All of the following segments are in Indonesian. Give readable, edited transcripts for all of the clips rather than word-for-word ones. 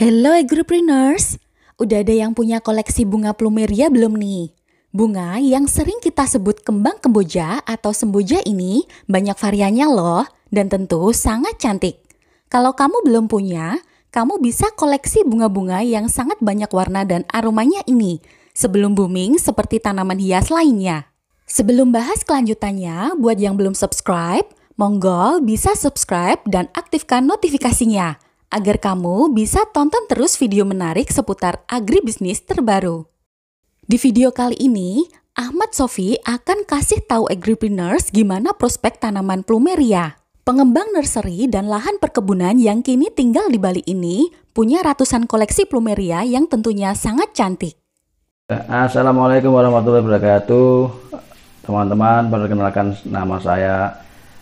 Hello Agropreneurs, udah ada yang punya koleksi bunga plumeria belum nih? Bunga yang sering kita sebut kembang kemboja atau semboja ini banyak variannya loh dan tentu sangat cantik. Kalau kamu belum punya, kamu bisa koleksi bunga-bunga yang sangat banyak warna dan aromanya ini sebelum booming seperti tanaman hias lainnya. Sebelum bahas kelanjutannya, buat yang belum subscribe, monggo bisa subscribe dan aktifkan notifikasinya agar kamu bisa tonton terus video menarik seputar agribisnis terbaru. Di video kali ini, Ahmad Sofi akan kasih tahu agripreneurs gimana prospek tanaman plumeria. Pengembang nursery dan lahan perkebunan yang kini tinggal di Bali ini punya ratusan koleksi plumeria yang tentunya sangat cantik. Assalamualaikum warahmatullahi wabarakatuh. Teman-teman, perkenalkan nama saya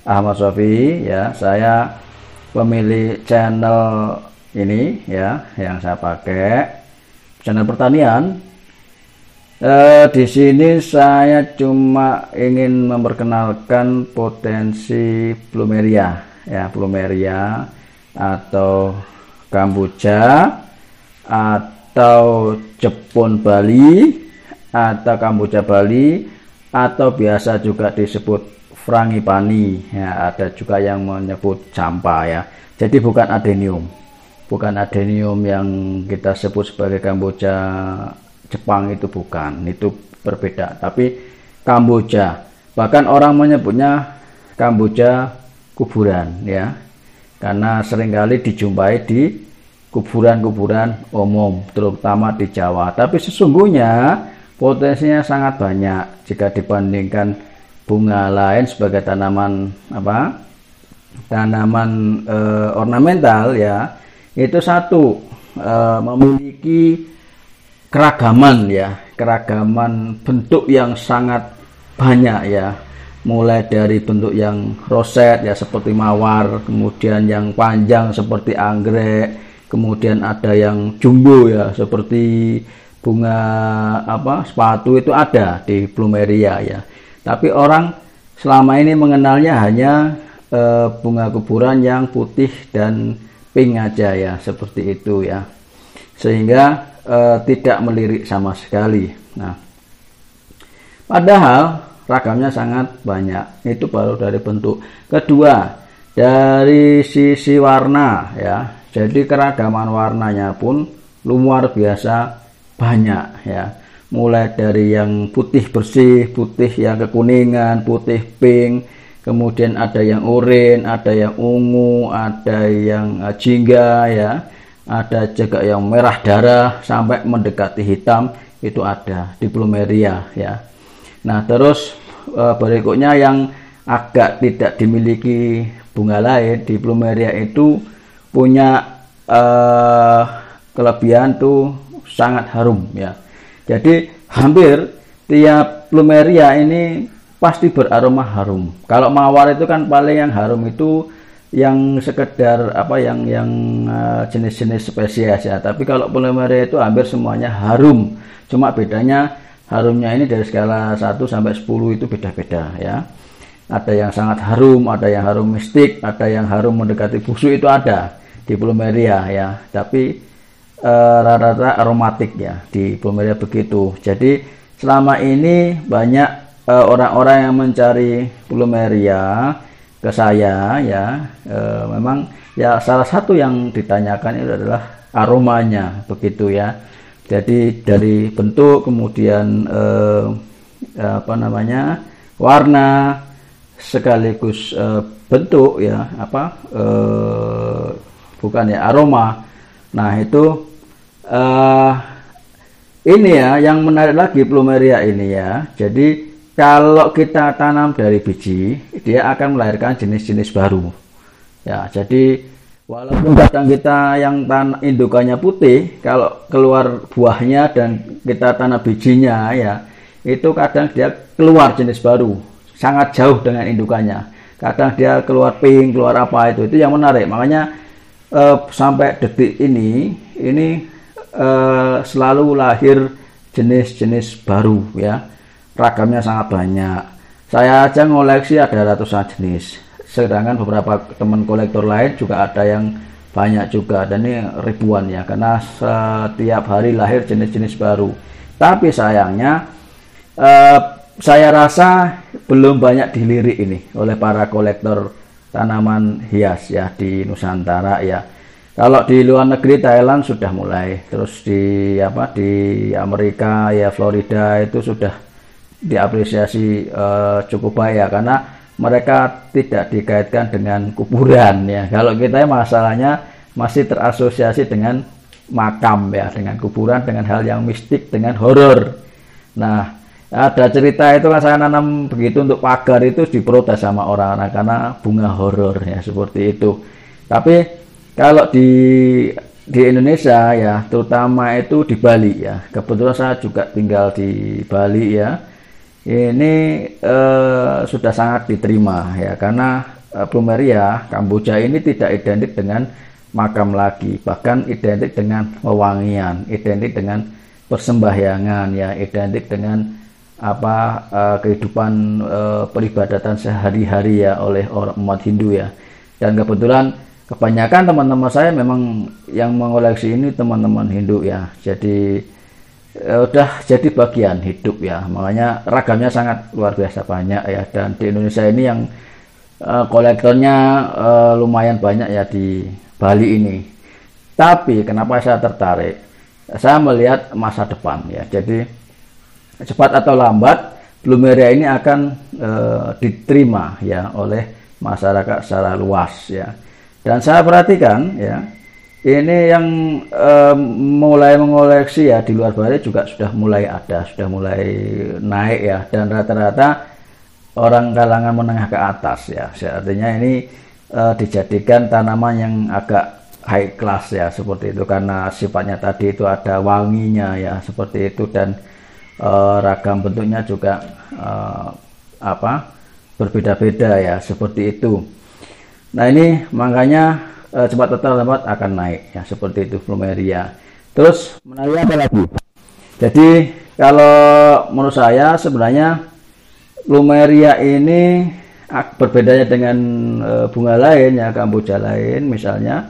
Ahmad Sofi ya. Saya pemilik channel ini ya, yang saya pakai channel pertanian. Di sini saya cuma ingin memperkenalkan potensi plumeria ya, plumeria atau kamboja atau jepun Bali atau kamboja Bali atau biasa juga disebut frangipani ya, ada juga yang menyebut campa ya. Jadi bukan adenium yang kita sebut sebagai kamboja Jepang, itu bukan, itu berbeda. Tapi kamboja, bahkan orang menyebutnya kamboja kuburan ya, karena seringkali dijumpai di kuburan-kuburan umum terutama di Jawa. Tapi sesungguhnya potensinya sangat banyak jika dibandingkan bunga lain sebagai tanaman ornamental ya. Itu satu, memiliki keragaman bentuk yang sangat banyak ya, mulai dari bentuk yang roset ya seperti mawar, kemudian yang panjang seperti anggrek, kemudian ada yang jumbo ya seperti bunga sepatu, itu ada di plumeria ya. Tapi orang selama ini mengenalnya hanya bunga kuburan yang putih dan pink aja ya, seperti itu ya, sehingga tidak melirik sama sekali. Nah, padahal ragamnya sangat banyak. Itu baru dari bentuk. Kedua, dari sisi warna ya, jadi keragaman warnanya pun luar biasa banyak ya. Mulai dari yang putih bersih, putih yang kekuningan, putih pink, kemudian ada yang oranye, ada yang ungu, ada yang jingga ya, ada juga yang merah darah sampai mendekati hitam, itu ada di plumeria ya. Nah, terus berikutnya yang agak tidak dimiliki bunga lain di plumeria itu punya kelebihan tuh sangat harum ya. Jadi hampir tiap plumeria ini pasti beraroma harum. Kalau mawar itu kan paling yang harum itu yang sekedar jenis-jenis spesies ya. Tapi kalau plumeria itu hampir semuanya harum. Cuma bedanya harumnya ini dari skala 1 sampai 10 itu beda-beda ya. Ada yang sangat harum, ada yang harum mistik, ada yang harum mendekati busuk, itu ada di plumeria ya. Tapi rata-rata aromatik ya di plumeria begitu. Jadi selama ini banyak orang-orang yang mencari plumeria ke saya ya, memang ya salah satu yang ditanyakan itu adalah aromanya begitu ya. Jadi dari bentuk, kemudian warna, sekaligus bentuk ya, aroma. Nah, itu ini ya yang menarik lagi plumeria ini ya. Jadi kalau kita tanam dari biji, dia akan melahirkan jenis-jenis baru ya. Jadi walaupun kadang kita yang indukannya putih, kalau keluar buahnya dan kita tanam bijinya ya, itu kadang dia keluar jenis baru, sangat jauh dengan indukannya. Kadang dia keluar pink, keluar apa, itu yang menarik. Makanya sampai detik ini selalu lahir jenis-jenis baru ya, ragamnya sangat banyak. Saya aja ngoleksi ada ratusan jenis, sedangkan beberapa teman kolektor lain juga ada yang banyak juga, dan ini ribuan ya, karena setiap hari lahir jenis-jenis baru. Tapi sayangnya saya rasa belum banyak dilirik ini oleh para kolektor tanaman hias ya di Nusantara ya. Kalau di luar negeri, Thailand sudah mulai, terus di Amerika ya, Florida itu sudah diapresiasi cukup baik ya, karena mereka tidak dikaitkan dengan kuburan ya. Kalau kita masalahnya masih terasosiasi dengan makam ya, dengan kuburan, dengan hal yang mistik, dengan horor. Nah, ada cerita itu kan, saya nanam begitu untuk pagar itu diprotes sama orang-orang karena bunga horor ya, seperti itu. Tapi kalau di Indonesia ya, terutama itu di Bali ya, kebetulan saya juga tinggal di Bali ya, ini sudah sangat diterima ya, karena Plumeria Kamboja ini tidak identik dengan makam lagi, bahkan identik dengan wewangian, identik dengan persembahyangan ya, identik dengan kehidupan peribadatan sehari-hari ya oleh orang umat Hindu ya. Dan kebetulan kebanyakan teman-teman saya memang yang mengoleksi ini teman-teman Hindu ya, jadi udah jadi bagian hidup ya, makanya ragamnya sangat luar biasa banyak ya. Dan di Indonesia ini yang kolektornya lumayan banyak ya di Bali ini. Tapi kenapa saya tertarik? Saya melihat masa depan ya, jadi cepat atau lambat Plumeria ini akan diterima ya oleh masyarakat secara luas ya. Dan saya perhatikan ya, ini yang mulai mengoleksi ya di luar Bali juga sudah mulai ada, sudah mulai naik ya, dan rata-rata orang kalangan menengah ke atas ya. Artinya ini dijadikan tanaman yang agak high class ya, seperti itu, karena sifatnya tadi itu ada wanginya ya, seperti itu, dan ragam bentuknya juga berbeda-beda ya, seperti itu. Nah, ini makanya cepat atau lambat akan naik ya, seperti itu Plumeria. Terus menarik apa lagi? Jadi kalau menurut saya sebenarnya Plumeria ini berbedanya dengan bunga lain ya, Kamboja lain misalnya.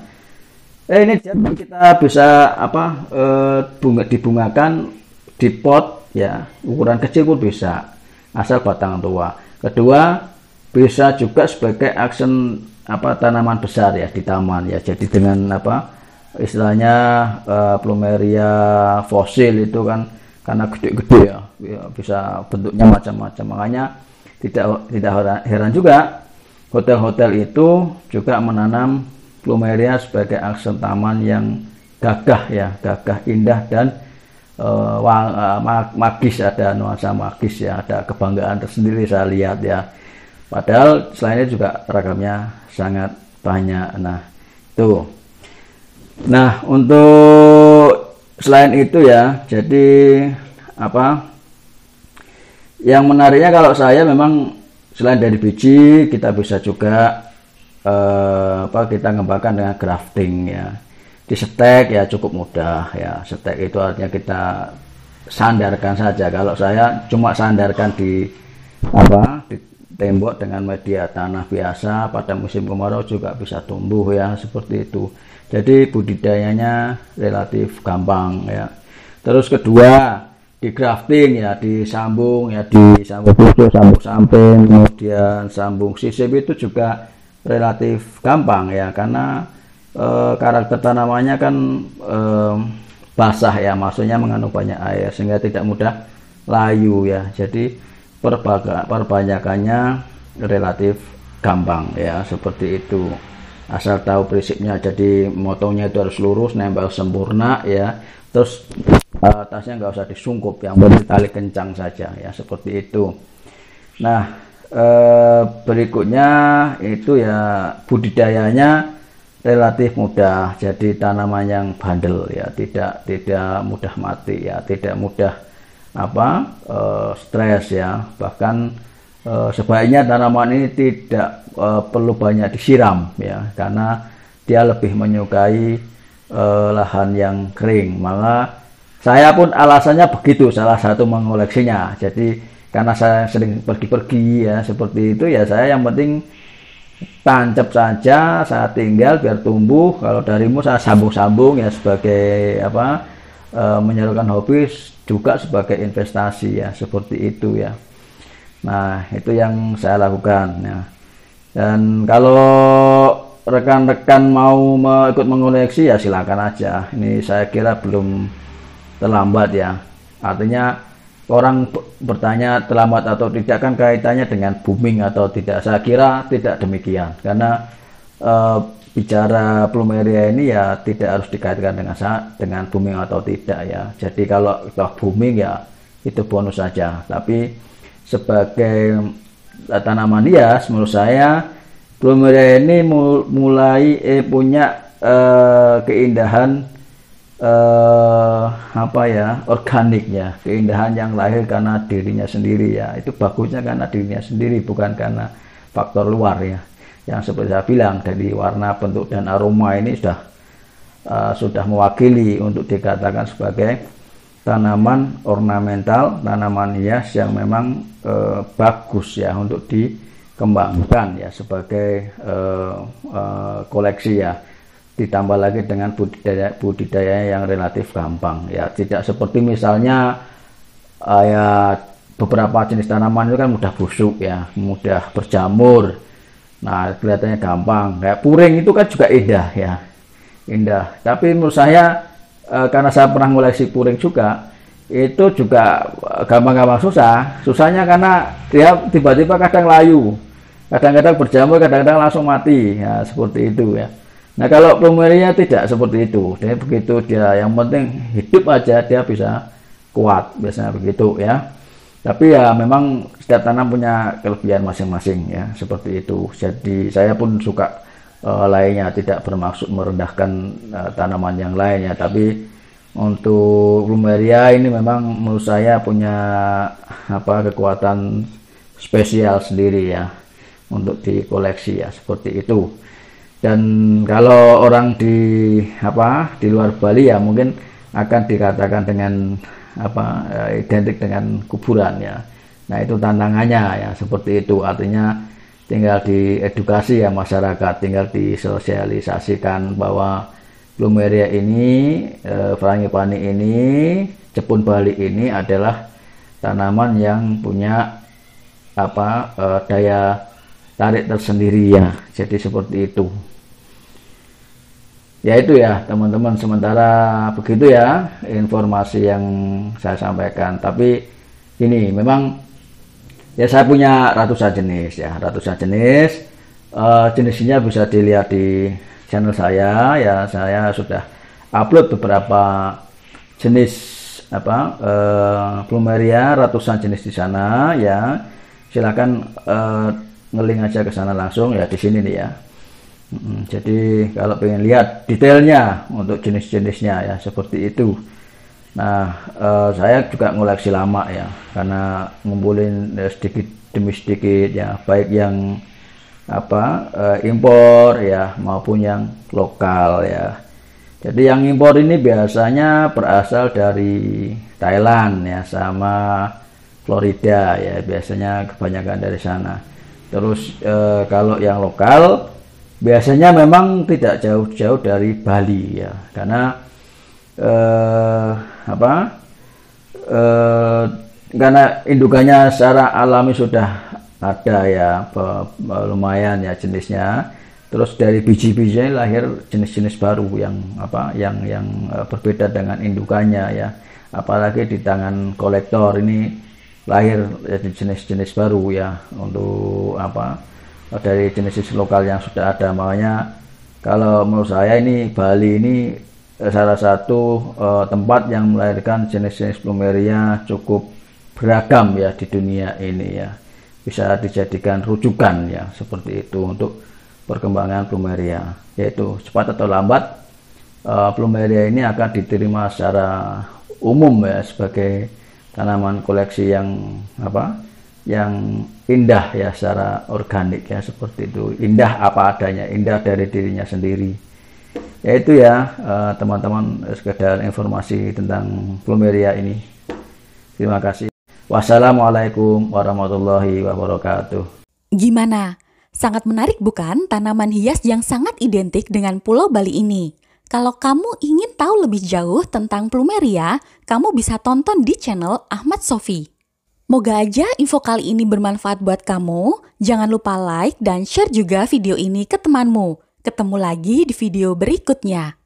Ini kita bisa dibungakan di pot ya, ukuran kecil pun bisa, asal batang tua. Kedua, bisa juga sebagai aksen tanaman besar ya di taman ya. Jadi dengan istilahnya Plumeria fosil itu kan karena gede-gede ya, bisa bentuknya macam-macam. Makanya tidak heran juga hotel-hotel itu juga menanam Plumeria sebagai aksen taman yang gagah ya, gagah, indah, dan magis, ada nuansa magis ya, ada kebanggaan tersendiri saya lihat ya. Padahal selain itu juga ragamnya sangat banyak. Nah, itu. Nah, untuk selain itu ya, jadi yang menariknya kalau saya memang selain dari biji, kita bisa juga kita ngembangkan dengan grafting ya. Di stek ya cukup mudah ya. Stek itu artinya kita sandarkan saja. Kalau saya cuma sandarkan di tembok dengan media tanah biasa, pada musim kemarau juga bisa tumbuh ya, seperti itu. Jadi budidayanya relatif gampang ya. Terus kedua, di grafting ya, disambung pucuk, sambung samping, kemudian sambung sisip, itu juga relatif gampang ya, karena karakter tanamannya kan basah ya, maksudnya mengandung banyak air sehingga tidak mudah layu ya. Jadi perbanyakannya relatif gampang ya, seperti itu, asal tahu prinsipnya. Jadi motongnya itu harus lurus, nempel sempurna ya, terus atasnya nggak usah disungkup, yang penting tali kencang saja ya, seperti itu. Nah, berikutnya itu ya budidayanya relatif mudah. Jadi tanaman yang bandel ya, tidak mudah mati ya, tidak mudah stres ya. Bahkan sebaiknya tanaman ini tidak perlu banyak disiram ya, karena dia lebih menyukai lahan yang kering. Malah saya pun alasannya begitu, salah satu mengoleksinya. Jadi karena saya sering pergi-pergi ya, seperti itu ya, saya yang penting tancap saja, saya tinggal biar tumbuh. Kalau darimu saya sambung-sambung ya sebagai apa, menyalurkan hobi juga sebagai investasi ya, seperti itu ya. Nah, itu yang saya lakukan ya. Dan kalau rekan-rekan mau ikut mengoleksi ya silakan aja. Ini saya kira belum terlambat ya. Artinya orang bertanya terlambat atau tidak kan kaitannya dengan booming atau tidak. Saya kira tidak demikian. Karena bicara plumeria ini ya tidak harus dikaitkan dengan booming atau tidak ya. Jadi kalau booming ya itu bonus saja. Tapi sebagai tanaman hias menurut saya plumeria ini mulai punya keindahan apa ya, organiknya, keindahan yang lahir karena dirinya sendiri ya. Itu bagusnya karena dirinya sendiri, bukan karena faktor luar ya. Yang seperti saya bilang, dari warna, bentuk, dan aroma ini sudah mewakili untuk dikatakan sebagai tanaman ornamental, tanaman hias yang memang bagus ya untuk dikembangkan ya sebagai koleksi ya. Ditambah lagi dengan budidaya yang relatif gampang ya, tidak seperti misalnya ya beberapa jenis tanaman itu kan mudah busuk ya, mudah berjamur. Nah, kelihatannya gampang. Kayak puring itu kan juga indah ya, indah. Tapi menurut saya karena saya pernah ngoleksi puring juga, itu juga gampang-gampang susah. Susahnya karena dia tiba-tiba kadang layu, kadang-kadang berjamur, kadang-kadang langsung mati ya, seperti itu ya. Nah, kalau plumeria tidak seperti itu. Jadi begitu dia, yang penting hidup aja dia bisa kuat, biasanya begitu ya. Tapi ya memang setiap tanam punya kelebihan masing-masing ya, seperti itu. Jadi saya pun suka lainnya, tidak bermaksud merendahkan tanaman yang lainnya, tapi untuk plumeria ini memang menurut saya punya kekuatan spesial sendiri ya untuk dikoleksi ya, seperti itu. Dan kalau orang di luar Bali ya mungkin akan dikatakan dengan identik dengan kuburan ya. Nah, itu tantangannya ya, seperti itu. Artinya tinggal diedukasi ya masyarakat, tinggal disosialisasikan bahwa plumeria ini, frangipani ini, jepun Bali ini adalah tanaman yang punya daya tarik tersendiri ya. Jadi seperti itu. Ya itu ya teman-teman, sementara begitu ya informasi yang saya sampaikan. Tapi ini memang ya saya punya ratusan jenis ya, ratusan jenis. Jenisnya bisa dilihat di channel saya ya. Saya sudah upload beberapa jenis plumeria, ratusan jenis di sana ya. Silakan ngelink aja ke sana langsung ya, di sini nih ya. Jadi kalau pengen lihat detailnya untuk jenis-jenisnya ya, seperti itu. Nah, saya juga ngoleksi lama ya, karena ngumpulin sedikit demi sedikit ya, baik yang impor ya maupun yang lokal ya. Jadi yang impor ini biasanya berasal dari Thailand ya, sama Florida ya, biasanya kebanyakan dari sana. Terus kalau yang lokal biasanya memang tidak jauh-jauh dari Bali ya, karena karena indukannya secara alami sudah ada ya, lumayan ya jenisnya. Terus dari biji-bijinya lahir jenis-jenis baru yang berbeda dengan indukannya ya. Apalagi di tangan kolektor ini lahir jadi jenis-jenis baru ya, untuk dari jenis lokal yang sudah ada. Makanya kalau menurut saya ini Bali ini salah satu tempat yang melahirkan jenis-jenis plumeria cukup beragam ya di dunia ini ya, bisa dijadikan rujukan ya, seperti itu untuk perkembangan plumeria. Yaitu cepat atau lambat plumeria ini akan diterima secara umum ya sebagai tanaman koleksi yang yang indah ya, secara organik ya, seperti itu. Indah apa adanya, indah dari dirinya sendiri. Yaitu ya teman-teman, sekedar informasi tentang plumeria ini. Terima kasih. Wassalamualaikum warahmatullahi wabarakatuh. Gimana? Sangat menarik bukan tanaman hias yang sangat identik dengan Pulau Bali ini? Kalau kamu ingin tahu lebih jauh tentang plumeria, kamu bisa tonton di channel Ahmad Sofi. Moga aja info kali ini bermanfaat buat kamu. Jangan lupa like dan share juga video ini ke temanmu. Ketemu lagi di video berikutnya.